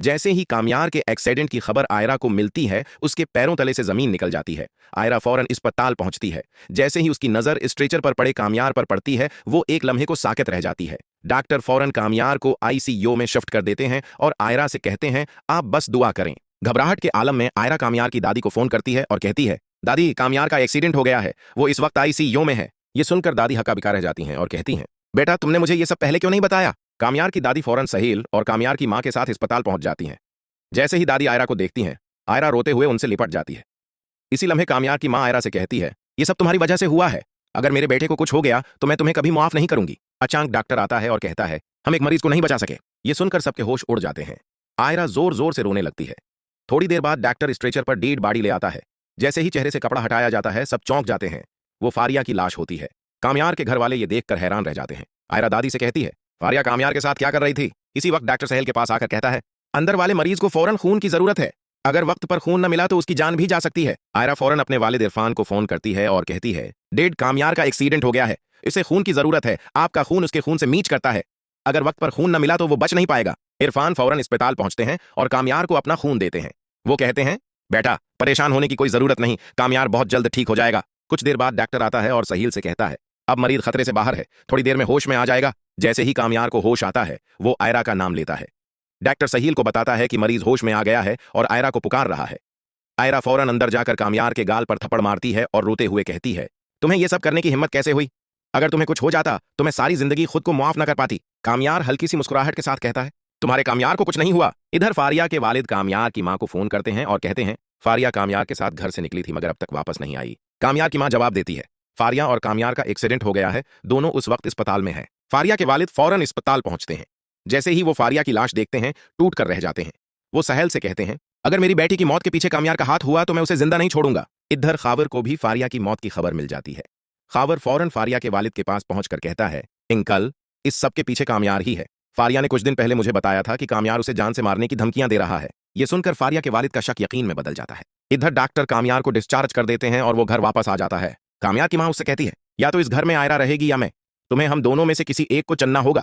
जैसे ही कामयार के एक्सीडेंट की खबर आयरा को मिलती है, उसके पैरों तले से जमीन निकल जाती है। आयरा फौरन अस्पताल पहुंचती है। जैसे ही उसकी नजर स्ट्रेचर पर पड़े कामयार पर पड़ती है, वो एक लम्हे को साकित रह जाती है। डॉक्टर फौरन कामयार को आईसीयू में शिफ्ट कर देते हैं और आयरा से कहते हैं, आप बस दुआ करें। घबराहट के आलम में आयरा कामयार की दादी को फोन करती है और कहती है, दादी, कामयार का एक्सीडेंट हो गया है, वो इस वक्त आईसीयू में है। ये सुनकर दादी हक्का बिका रह जाती हैं और कहती हैं, बेटा, तुमने मुझे ये सब पहले क्यों नहीं बताया? कामयार की दादी फौरन सहील और कामयार की मां के साथ अस्पताल पहुंच जाती हैं। जैसे ही दादी आयरा को देखती हैं, आयरा रोते हुए उनसे लिपट जाती है। इसी लम्हे कामयार की मां आयरा से कहती है, ये सब तुम्हारी वजह से हुआ है। अगर मेरे बेटे को कुछ हो गया तो मैं तुम्हें कभी माफ नहीं करूंगी। अचानक डॉक्टर आता है और कहता है, हम एक मरीज को नहीं बचा सके। ये सुनकर सबके होश उड़ जाते हैं। आयरा जोर जोर से रोने लगती है। थोड़ी देर बाद डॉक्टर स्ट्रेचर पर डेड बॉडी ले आता है। जैसे ही चेहरे से कपड़ा हटाया जाता है, सब चौंक जाते हैं। वो फारिया की लाश होती है। कामयार के घर वाले ये देखकर हैरान रह जाते हैं। आयरा दादी से कहती है, फारिया कामयार के साथ क्या कर रही थी? इसी वक्त डॉक्टर सहेल के पास आकर कहता है, अंदर वाले मरीज को फौरन खून की जरूरत है। अगर वक्त पर खून न मिला तो उसकी जान भी जा सकती है। आयरा फौरन अपने वालिद इरफान को फोन करती है और कहती है, डेड कामयार का एक्सीडेंट हो गया है, इसे खून की जरूरत है। आपका खून उसके खून से मीच करता है। अगर वक्त पर खून न मिला तो वो बच नहीं पाएगा। इरफान फौरन अस्पताल पहुंचते हैं और कामयार को अपना खून देते हैं। वो कहते हैं, बेटा, परेशान होने की कोई जरूरत नहीं, कामयार बहुत जल्द ठीक हो जाएगा। कुछ देर बाद डॉक्टर आता है और सहील से कहता है, अब मरीज खतरे से बाहर है, थोड़ी देर में होश में आ जाएगा। जैसे ही कामयार को होश आता है, वो आयरा का नाम लेता है। डॉक्टर सहील को बताता है कि मरीज होश में आ गया है और आयरा को पुकार रहा है। आयरा फौरन अंदर जाकर कामयार के गाल पर थप्पड़ मारती है और रोते हुए कहती है, तुम्हें यह सब करने की हिम्मत कैसे हुई? अगर तुम्हें कुछ हो जाता तो मैं सारी जिंदगी खुद को मुआफ न कर पाती। कामयार हल्की सी मुस्कुराहट के साथ कहता है, तुम्हारे कामयार को कुछ नहीं हुआ। इधर फारिया के वालिद कामयार की मां को फोन करते हैं और कहते हैं, फारिया कामयार के साथ घर से निकली थी मगर अब तक वापस नहीं आई। कामयार की मां जवाब देती है, फारिया और कामयार का एक्सीडेंट हो गया है, दोनों उस वक्त अस्पताल में है। फारिया के वालिद फौरन अस्पताल पहुंचते हैं। जैसे ही वो फारिया की लाश देखते हैं, टूट कर रह जाते हैं। वो सहेल से कहते हैं, अगर मेरी बेटी की मौत के पीछे कामयार का हाथ हुआ तो मैं उसे जिंदा नहीं छोड़ूंगा। इधर खावर को भी फारिया की मौत की खबर मिल जाती है। खावर फौरन फारिया के वालिद के पास पहुंचकर कहता है, अंकल, इस सब के पीछे कामयार ही है। फारिया ने कुछ दिन पहले मुझे बताया था कि कामयार उसे जान से मारने की धमकियां दे रहा है। ये सुनकर फारिया के वालिद का शक यकीन में बदल जाता है। इधर डॉक्टर कामयार को डिस्चार्ज कर देते हैं और वो घर वापस आ जाता है। कामयार की मां उससे कहती है, या तो इस घर में आयरा रहेगी या मैं, तुम्हें हम दोनों में से किसी एक को चुनना होगा।